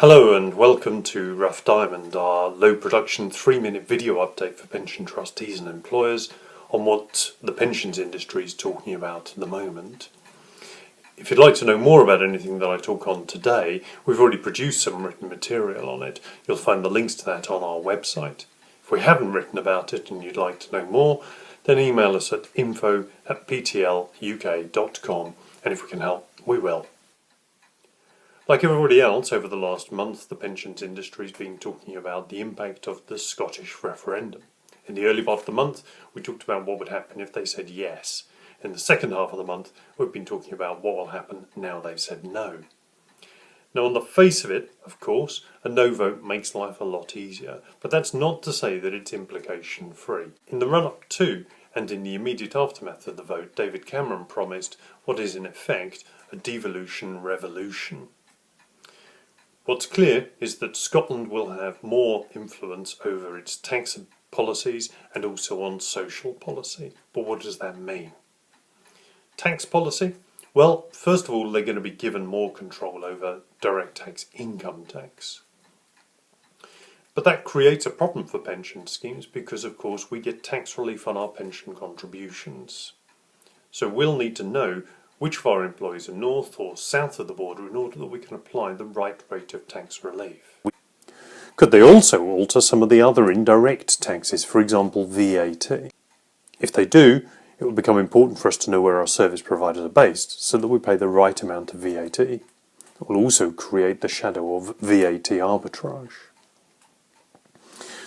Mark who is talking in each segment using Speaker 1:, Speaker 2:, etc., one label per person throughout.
Speaker 1: Hello and welcome to Rough Diamond, our low production 3-minute video update for pension trustees and employers on what the pensions industry is talking about at the moment. If you'd like to know more about anything that I talk on today, we've already produced some written material on it. You'll find the links to that on our website. If we haven't written about it and you'd like to know more, then email us at info@ptluk.com, and if we can help, we will. Like everybody else, over the last month, the pensions industry has been talking about the impact of the Scottish referendum. In the early part of the month, we talked about what would happen if they said yes. In the second half of the month, we've been talking about what will happen now they've said no. Now, on the face of it, of course, a no vote makes life a lot easier, but that's not to say that it's implication-free. In the run-up to, and in the immediate aftermath of the vote, David Cameron promised what is in effect a devolution revolution. What's clear is that Scotland will have more influence over its tax policies and also on social policy. But what does that mean? Tax policy? Well, first of all, they're going to be given more control over direct tax, income tax. But that creates a problem for pension schemes because, of course, we get tax relief on our pension contributions. So we'll need to know which of our employees are north or south of the border in order that we can apply the right rate of tax relief. Could they also alter some of the other indirect taxes, for example VAT? If they do, it will become important for us to know where our service providers are based so that we pay the right amount of VAT. It will also create the shadow of VAT arbitrage.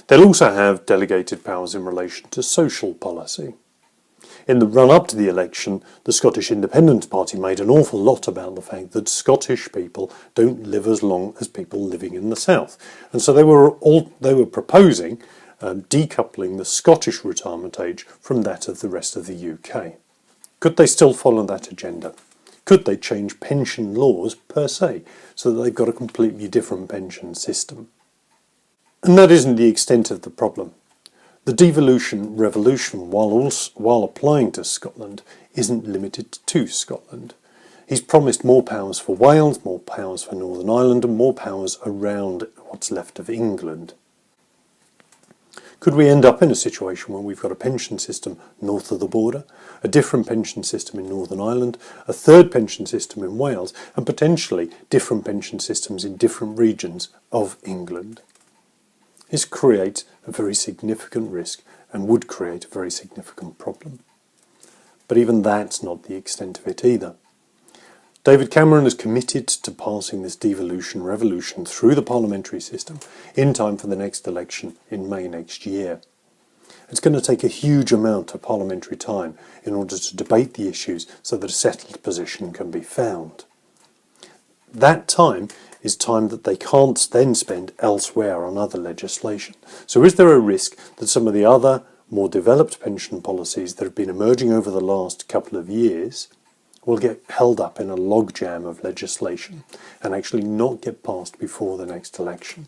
Speaker 1: They'll also have delegated powers in relation to social policy. In the run-up to the election, the Scottish Independence Party made an awful lot about the fact that Scottish people don't live as long as people living in the south. And so they were proposing decoupling the Scottish retirement age from that of the rest of the UK. Could they still follow that agenda? Could they change pension laws per se, so that they've got a completely different pension system? And that isn't the extent of the problem. The devolution revolution, while applying to Scotland, isn't limited to Scotland. He's promised more powers for Wales, more powers for Northern Ireland, and more powers around what's left of England. Could we end up in a situation where we've got a pension system north of the border, a different pension system in Northern Ireland, a third pension system in Wales, and potentially different pension systems in different regions of England? This creates a very significant risk and would create a very significant problem. But even that's not the extent of it either. David Cameron is committed to passing this devolution revolution through the parliamentary system in time for the next election in May next year. It's going to take a huge amount of parliamentary time in order to debate the issues so that a settled position can be found. That time is time that they can't then spend elsewhere on other legislation. So is there a risk that some of the other more developed pension policies that have been emerging over the last couple of years will get held up in a logjam of legislation and actually not get passed before the next election?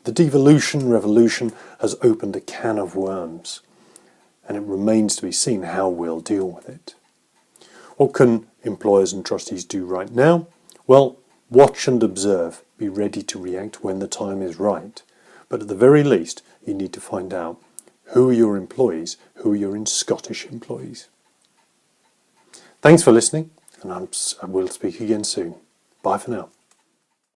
Speaker 1: The devolution revolution has opened a can of worms, and it remains to be seen how we'll deal with it. What can employers and trustees do right now? Well, watch and observe, be ready to react when the time is right. But at the very least, you need to find out who are your employees, who are your Scottish employees. Thanks for listening, and I will speak again soon. Bye for now.